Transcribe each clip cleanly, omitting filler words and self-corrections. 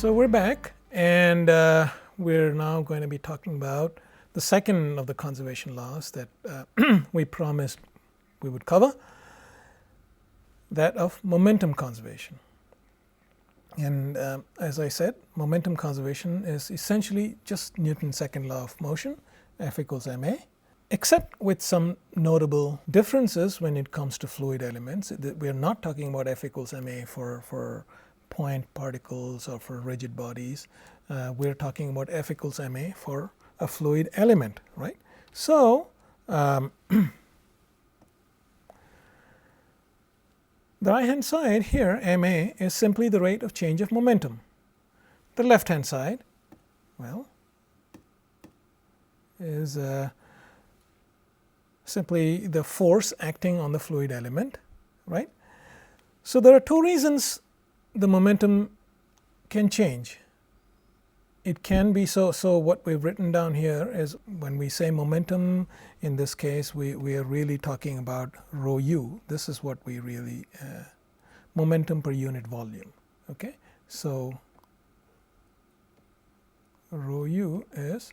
So we're back, and we're now going to be talking about the second of the conservation laws that we promised we would cover, that of momentum conservation. And as I said, momentum conservation is essentially just Newton's second law of motion, F equals ma, except with some notable differences when it comes to fluid elements. We are not talking about F equals ma for point particles or for rigid bodies. We're talking about F equals ma for a fluid element, right? So the right hand side here, ma, is simply the rate of change of momentum. The left hand side, well, is simply the force acting on the fluid element, right? So there are two reasons the momentum can change. It can be so what we've written down here is, when we say momentum, in this case we are really talking about rho u. This is what we really momentum per unit volume. Okay, so rho u is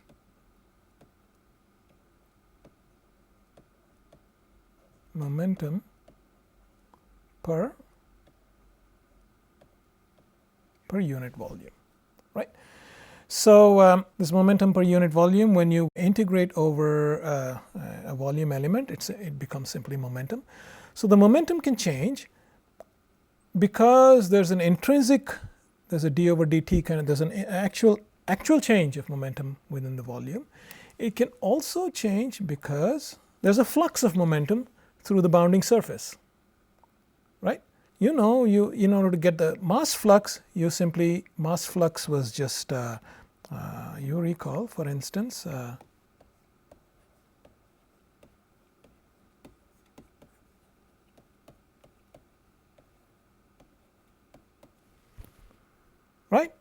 momentum per unit volume, right? So this momentum per unit volume, when you integrate over a volume element, it becomes simply momentum. So the momentum can change because there's an intrinsic, there's a d over dt kind of, there's an actual change of momentum within the volume. It can also change because there's a flux of momentum through the bounding surface, right? You know, in order to get the mass flux, mass flux was just, you recall, for instance, right?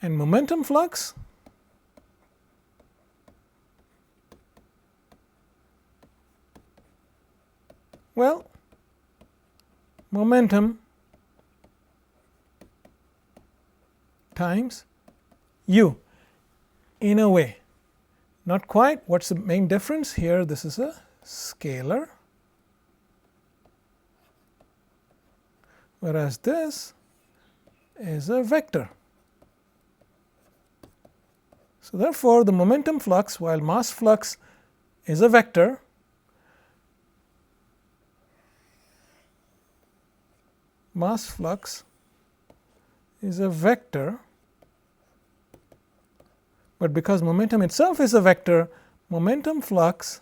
And momentum flux, well, momentum times u, in a way. Not quite. What's the main difference here? This is a scalar, whereas this is a vector. So therefore the momentum flux, while mass flux is a vector, mass flux is a vector, but because momentum itself is a vector, momentum flux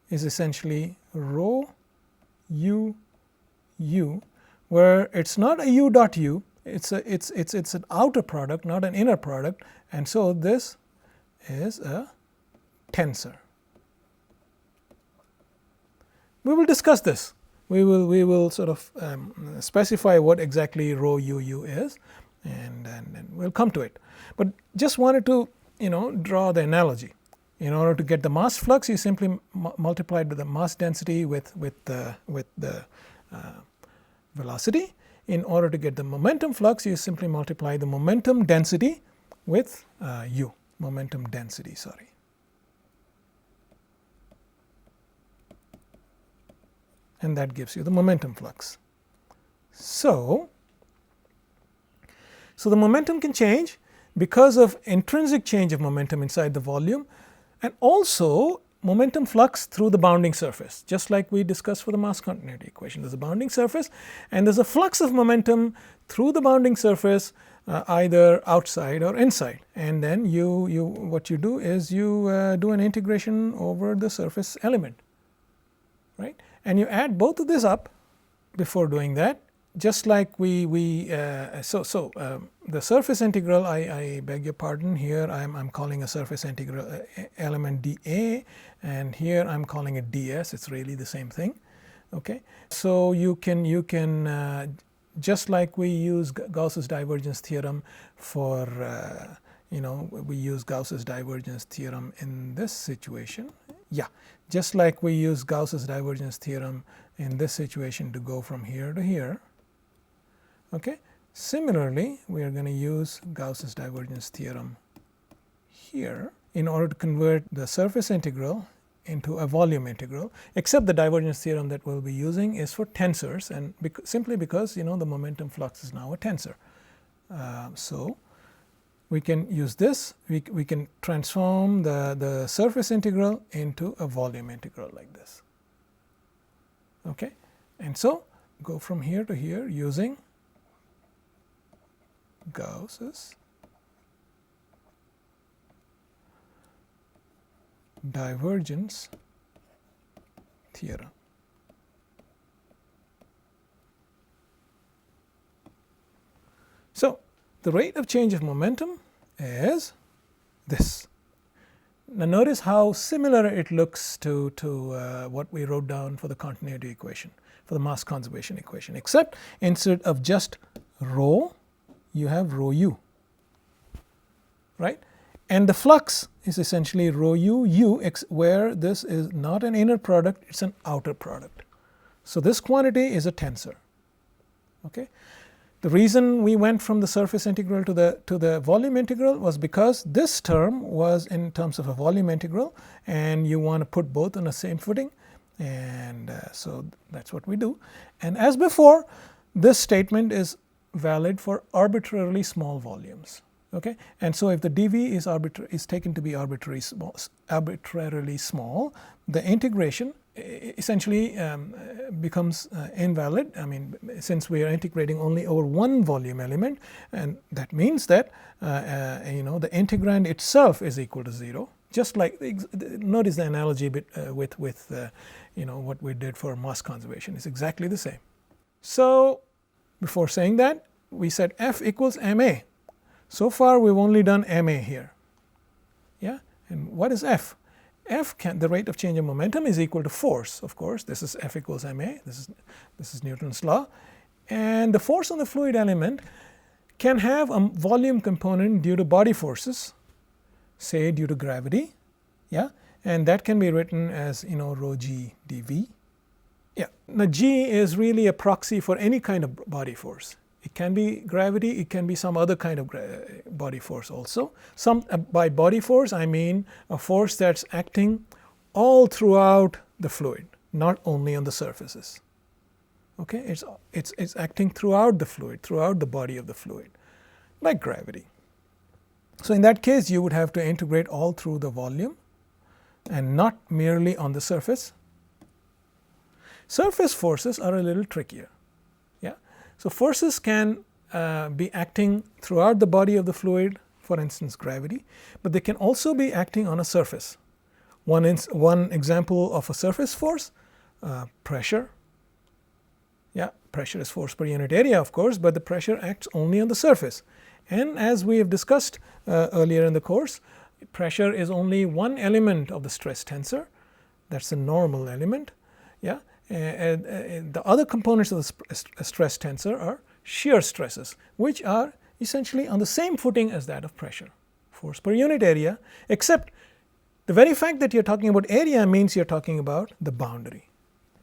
is essentially rho u u, where it's not a u dot u, it's an outer product, not an inner product, and so this is a tensor. We will discuss this. We will sort of specify what exactly rho u u is, and we'll come to it. But just wanted to draw the analogy. In order to get the mass flux, you simply multiply the mass density with the velocity. In order to get the momentum flux, you simply multiply the momentum density with u, momentum density, sorry. And that gives you the momentum flux. So the momentum can change because of intrinsic change of momentum inside the volume, and also momentum flux through the bounding surface, just like we discussed for the mass continuity equation. There's a bounding surface and there's a flux of momentum through the bounding surface, either outside or inside, and then what you do is you do an integration over the surface element, right? And you add both of this up before doing that, just like the surface integral, I beg your pardon, here I'm calling a surface integral element dA, and here I'm calling it ds. It's really the same thing. Okay, so you can just like we use Gauss's divergence theorem for we use Gauss's divergence theorem in this situation. Yeah, just like we use Gauss's divergence theorem in this situation to go from here to here. Okay, Similarly, we are going to use Gauss's divergence theorem here in order to convert the surface integral into a volume integral, except the divergence theorem that we will be using is for tensors, and simply because the momentum flux is now a tensor. So we can use this, we can transform the surface integral into a volume integral like this. Okay. And so go from here to here using Gauss's divergence theorem. So the rate of change of momentum is this. Now notice how similar it looks to what we wrote down for the continuity equation, for the mass conservation equation, except instead of just rho, you have rho u, right? And the flux is essentially rho u where this is not an inner product, it is an outer product. So this quantity is a tensor. Okay. The reason we went from the surface integral to the volume integral was because this term was in terms of a volume integral, and you want to put both on the same footing, and so that is what we do. And as before, this statement is valid for arbitrarily small volumes. Okay. And so if the dV is taken to be arbitrarily small, the integration essentially becomes invalid. I mean, since we are integrating only over one volume element, and that means that the integrand itself is equal to 0. Just like notice the analogy with what we did for mass conservation is exactly the same. So before saying that, we said F equals ma. So far we have only done ma here. Yeah, and what is F? The rate of change of momentum is equal to force, of course. This is F equals ma. This is Newton's law, and the force on the fluid element can have a volume component due to body forces, say due to gravity. Yeah, and that can be written as rho g dV. Yeah, now g is really a proxy for any kind of body force. It can be gravity, it can be some other kind of body force also. By body force I mean a force that is acting all throughout the fluid, not only on the surfaces. Okay, it's acting throughout the fluid, throughout the body of the fluid, like gravity. So in that case you would have to integrate all through the volume and not merely on the surface. Surface forces are a little trickier. So forces can be acting throughout the body of the fluid, for instance gravity, but they can also be acting on a surface. One example of a surface force, pressure. Yeah, pressure is force per unit area, of course, but the pressure acts only on the surface. And as we have discussed earlier in the course, pressure is only one element of the stress tensor. That is a normal element. Yeah. And the other components of the stress tensor are shear stresses, which are essentially on the same footing as that of pressure, force per unit area, except the very fact that you are talking about area means you are talking about the boundary.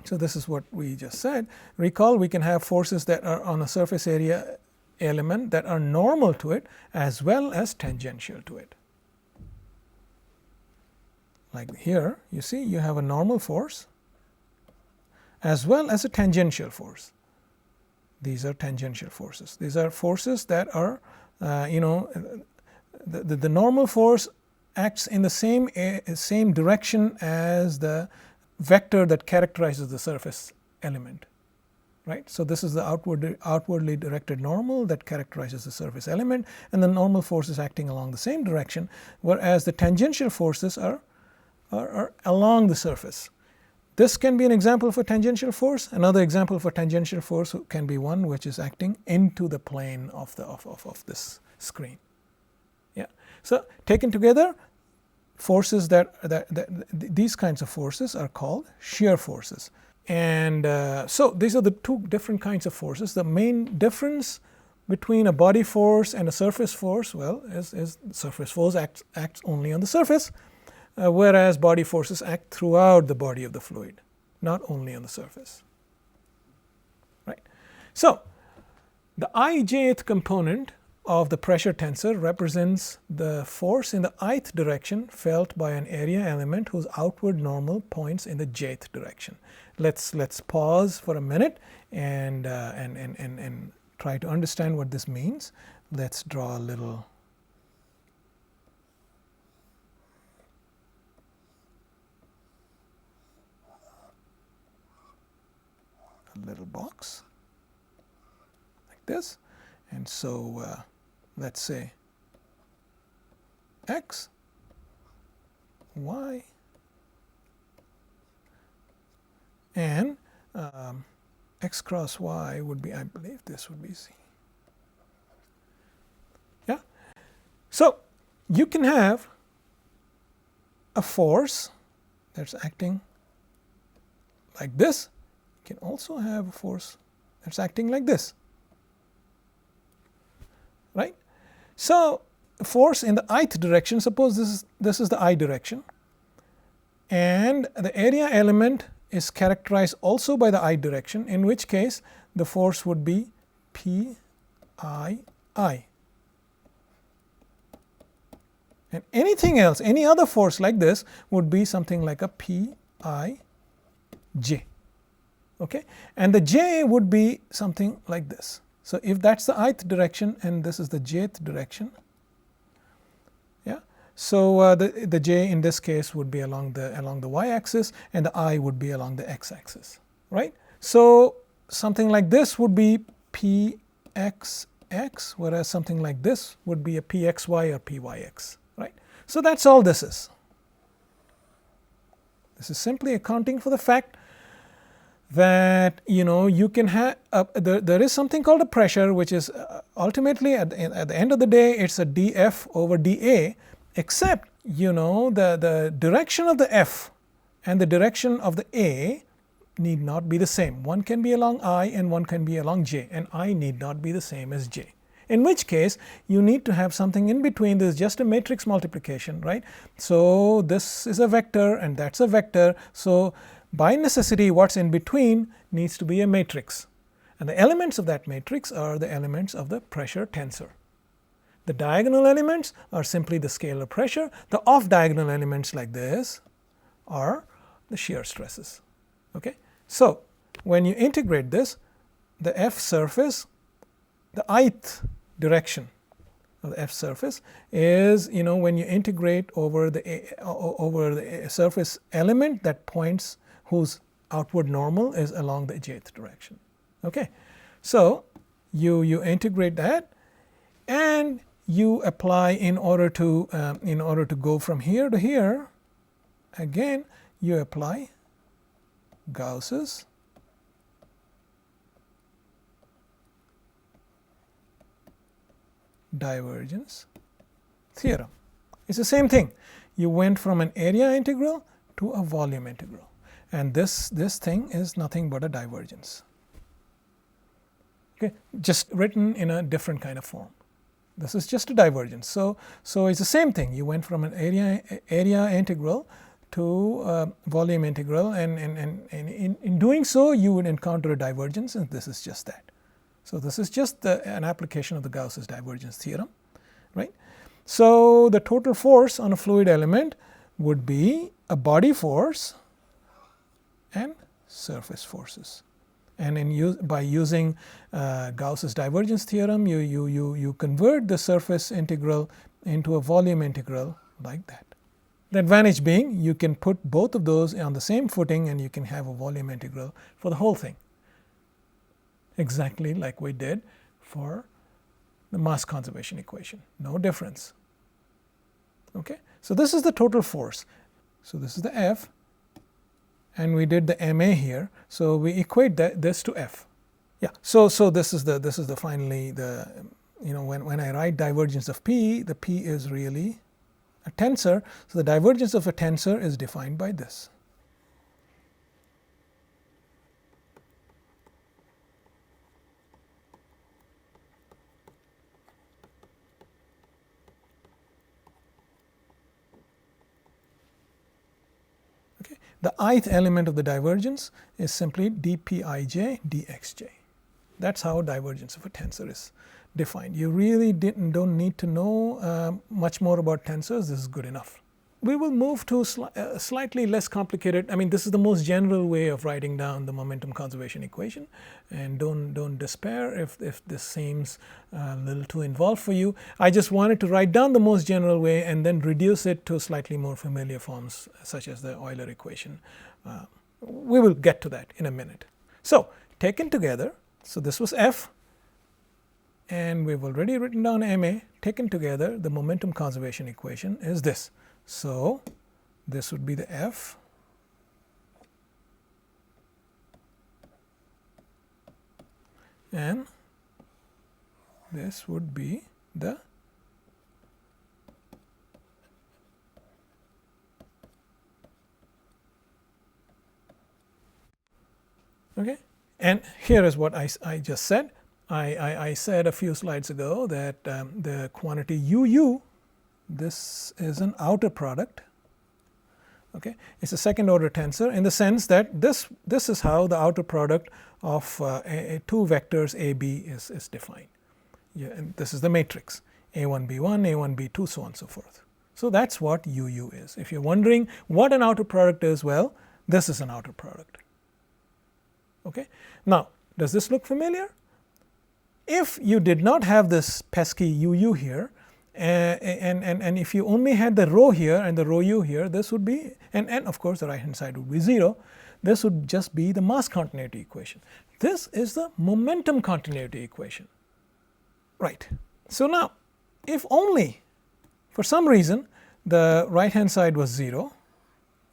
So this is what we just said. Recall, we can have forces that are on a surface area element that are normal to it as well as tangential to it. Like here, you see you have a normal force as well as a tangential force. These are tangential forces. These are forces that are, the normal force acts in the same direction as the vector that characterizes the surface element, right? So this is the outwardly directed normal that characterizes the surface element, and the normal force is acting along the same direction, whereas the tangential forces are along the surface. This can be an example of a tangential force. Another example of a tangential force can be one which is acting into the plane of this screen. Yeah. So taken together, forces these kinds of forces are called shear forces. And so these are the two different kinds of forces. The main difference between a body force and a surface force, well, is surface force acts only on the surface, whereas body forces act throughout the body of the fluid, not only on the surface. Right. So The ijth component of the pressure tensor represents the force in the ith direction felt by an area element whose outward normal points in the jth direction. Let's pause for a minute and try to understand what this means. Let's draw a little box like this, and so let's say x, y, and x cross y would be, I believe this would be z. Yeah. So you can have a force that's acting like this. You can also have a force that's acting like this, right? So force in the ith direction, suppose this is the I direction, and the area element is characterized also by the I direction, in which case the force would be P I I. And anything else, any other force like this would be something like a P I J. Okay? And the J would be something like this. So if that's the ith direction and this is the jth direction, yeah. So the J in this case would be along the y-axis, and the I would be along the x-axis, right? So something like this would be pxx, whereas something like this would be a pxy or pyx, right? So that's all this is. This is simply accounting for the fact that you can have there is something called a pressure, which is ultimately at the end of the day it's a dF over dA, except the direction of the F and the direction of the A need not be the same. One can be along I and one can be along J, and I need not be the same as J, in which case you need to have something in between. This is just a matrix multiplication, right? So this is a vector and that's a vector, so by necessity what's in between needs to be a matrix, and the elements of that matrix are the elements of the pressure tensor. The diagonal elements are simply the scalar pressure. The off diagonal elements like this are the shear stresses. Okay? So when you integrate this, the F surface, the ith direction of the F surface is when you integrate over the surface element that points, whose outward normal is along the jth direction. Okay, so you integrate that, and you apply in order to go from here to here. Again, you apply Gauss's divergence theorem. It's the same thing. You went from an area integral to a volume integral, and this thing is nothing but a divergence. Okay, just written in a different kind of form. This is just a divergence. So it's the same thing. You went from an area integral to a volume integral, and in doing so you would encounter a divergence, and this is just that. So this is just an application of the Gauss's divergence theorem, right? So the total force on a fluid element would be a body force and surface forces, and by using Gauss's divergence theorem, you convert the surface integral into a volume integral like that. The advantage being you can put both of those on the same footing, and you can have a volume integral for the whole thing, exactly like we did for the mass conservation equation. No difference. Okay, so this is the total force. So this is the F, and we did the MA here, so we equate this to F. Yeah, so this is the finally the when I write divergence of P, the P is really a tensor. So the divergence of a tensor is defined by this. The ith element of the divergence is simply dpij dxj. That's how divergence of a tensor is defined. You really don't need to know much more about tensors. This is good enough. We will move to slightly less complicated. I mean, this is the most general way of writing down the momentum conservation equation, and don't despair if this seems a little too involved for you. I just wanted to write down the most general way and then reduce it to slightly more familiar forms, such as the Euler equation. We will get to that in a minute. So taken together, so this was F, and we've already written down ma. Taken together, the momentum conservation equation is this. So this would be the F, and this would be the okay. And here is what I just said. I said a few slides ago that the quantity UU, this is an outer product. Okay, it's a second order tensor in the sense that this is how the outer product of two vectors a b is defined. Yeah, and this is the matrix a1 b1, a1 b2, so on and so forth. So that's what UU is. If you're wondering what an outer product is, well, this is an outer product. Okay, now does this look familiar? If you did not have this pesky UU here, and if you only had the rho here and the rho u here, this would be, and of course the right hand side would be 0, this would just be the mass continuity equation. This is the momentum continuity equation. Right. So now, if only for some reason the right hand side was 0,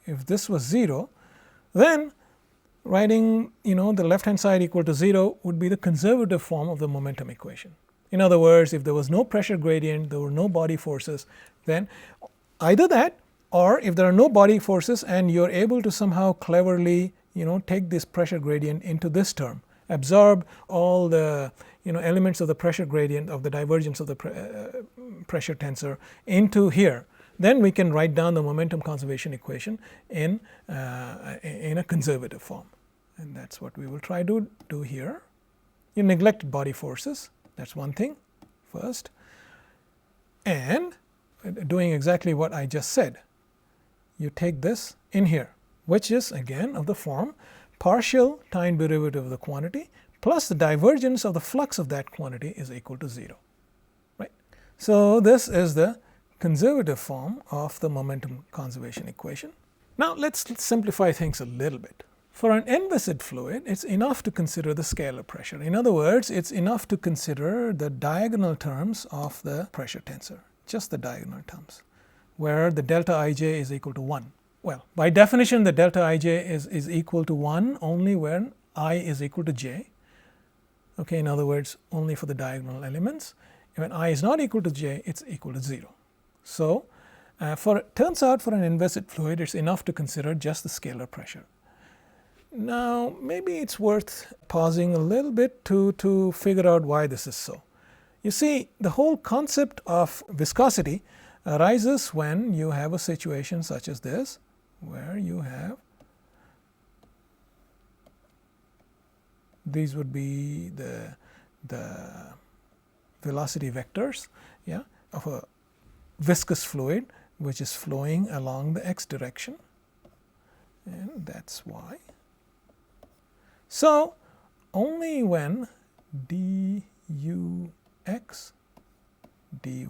if this was 0, then writing the left hand side equal to 0 would be the conservative form of the momentum equation. In other words, if there was no pressure gradient, there were no body forces, then either that, or if there are no body forces and you're able to somehow cleverly take this pressure gradient into this term, absorb all the elements of the pressure gradient of the divergence of the pressure tensor into here, then we can write down the momentum conservation equation in a conservative form. And that's what we will try to do here. You neglected body forces. That's one thing first, and doing exactly what I just said, you take this in here, which is again of the form partial time derivative of the quantity plus the divergence of the flux of that quantity is equal to 0. Right. So this is the conservative form of the momentum conservation equation. Now let's simplify things a little bit. For an inviscid fluid, it's enough to consider the scalar pressure. In other words, it's enough to consider the diagonal terms of the pressure tensor, just the diagonal terms, where the delta ij is equal to 1. Well, by definition, the delta ij is equal to 1 only when I is equal to j. Okay, in other words, only for the diagonal elements. When I is not equal to j, it's equal to 0. So, turns out for an inviscid fluid, it's enough to consider just the scalar pressure. Now, maybe it's worth pausing a little bit to figure out why this is so. You see, the whole concept of viscosity arises when you have a situation such as this, where you have these would be the velocity vectors, yeah, of a viscous fluid which is flowing along the x direction, and that's why. So only when dux dy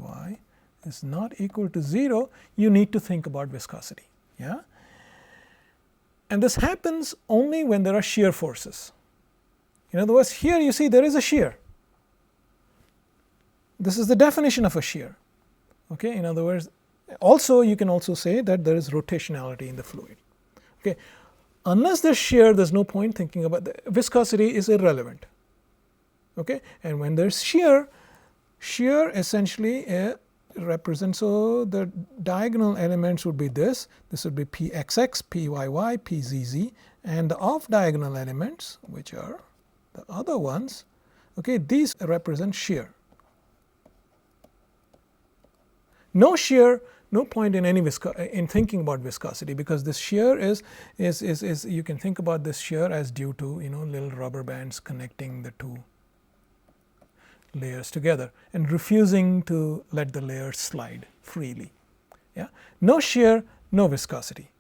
is not equal to 0, you need to think about viscosity. Yeah? And this happens only when there are shear forces. In other words, here you see there is a shear. This is the definition of a shear. Okay? In other words, also you can also say that there is rotationality in the fluid. Okay? Unless there's shear, there's no point thinking about the viscosity is irrelevant. Okay? And when there's shear essentially represents, so the diagonal elements would be this would be pxx, pyy, pzz, and the off diagonal elements, which are the other ones, okay, these represent shear. No shear, no point in in thinking about viscosity, because this shear is you can think about this shear as due to little rubber bands connecting the two layers together and refusing to let the layers slide freely. Yeah? No shear, no viscosity.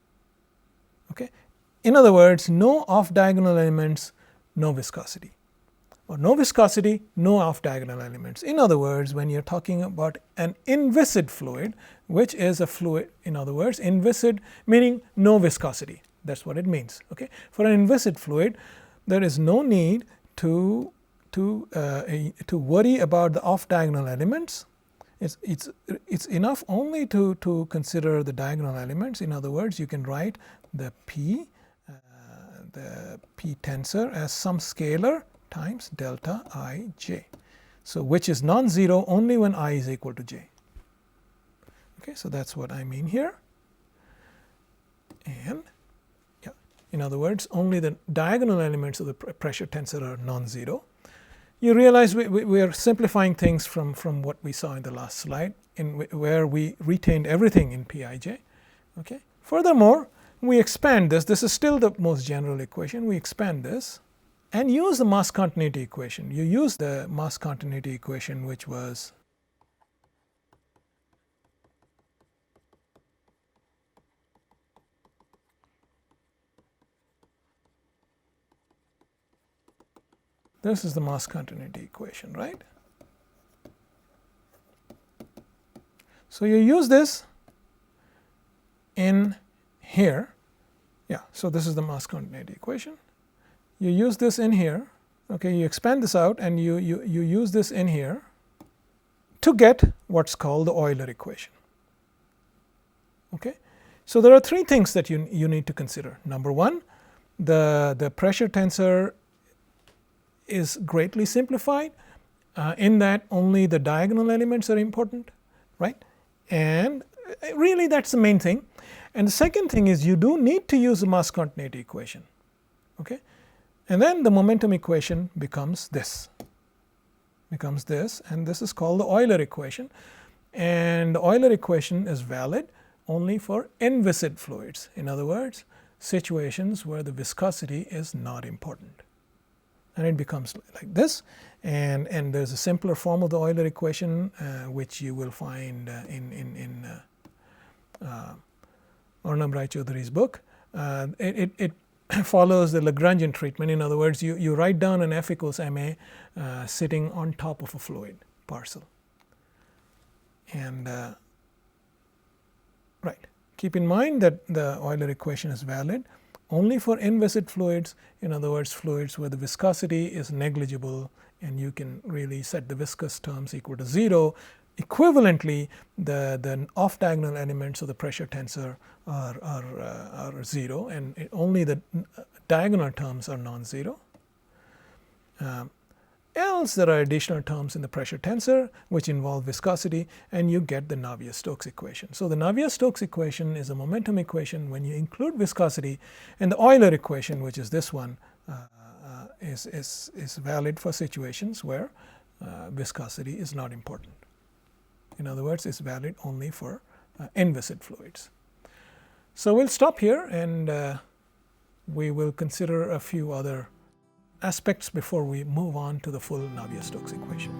Okay? In other words, no off diagonal elements, no viscosity, or no viscosity, no off diagonal elements. In other words, when you are talking about an inviscid fluid, which is a fluid, in other words, inviscid meaning no viscosity. That is what it means. Okay? For an inviscid fluid, there is no need to worry about the off diagonal elements. It's enough only to consider the diagonal elements. In other words, you can write the P tensor as some scalar times delta I j. So, which is non-zero only when I is equal to j. Okay, so that is what I mean here. And yeah, in other words, only the diagonal elements of the pressure tensor are non-zero. You realize we are simplifying things from what we saw in the last slide, where we retained everything in Pij. Okay. Furthermore, we expand this. This is still the most general equation. We expand this and use the mass continuity equation. You use the mass continuity equation, which was this is the mass continuity equation, right? So, you use this in here. Yeah, so this is the mass continuity equation. You use this in here. Okay, you expand this out and you use this in here to get what's called the Euler equation. Okay, so there are three things that you need to consider. Number one, the pressure tensor is greatly simplified in that only the diagonal elements are important, right? And really that's the main thing. And the second thing is you do need to use the mass continuity equation. Okay? And then the momentum equation becomes this, and this is called the Euler equation. And the Euler equation is valid only for inviscid fluids. In other words, situations where the viscosity is not important. And it becomes like this, and there is a simpler form of the Euler equation which you will find in Arnab Rai Chaudhury's book. It follows the Lagrangian treatment. In other words, you write down an F equals ma sitting on top of a fluid parcel. And right, keep in mind that the Euler equation is valid only for inviscid fluids. In other words, fluids where the viscosity is negligible and you can really set the viscous terms equal to 0. Equivalently, the off diagonal elements of the pressure tensor are 0, and only the diagonal terms are non-zero. Else there are additional terms in the pressure tensor which involve viscosity, and you get the Navier-Stokes equation. So, the Navier-Stokes equation is a momentum equation when you include viscosity, and the Euler equation, which is this one, is valid for situations where viscosity is not important. In other words, it's valid only for inviscid fluids. So, we'll stop here and we will consider a few other aspects before we move on to the full Navier-Stokes equation.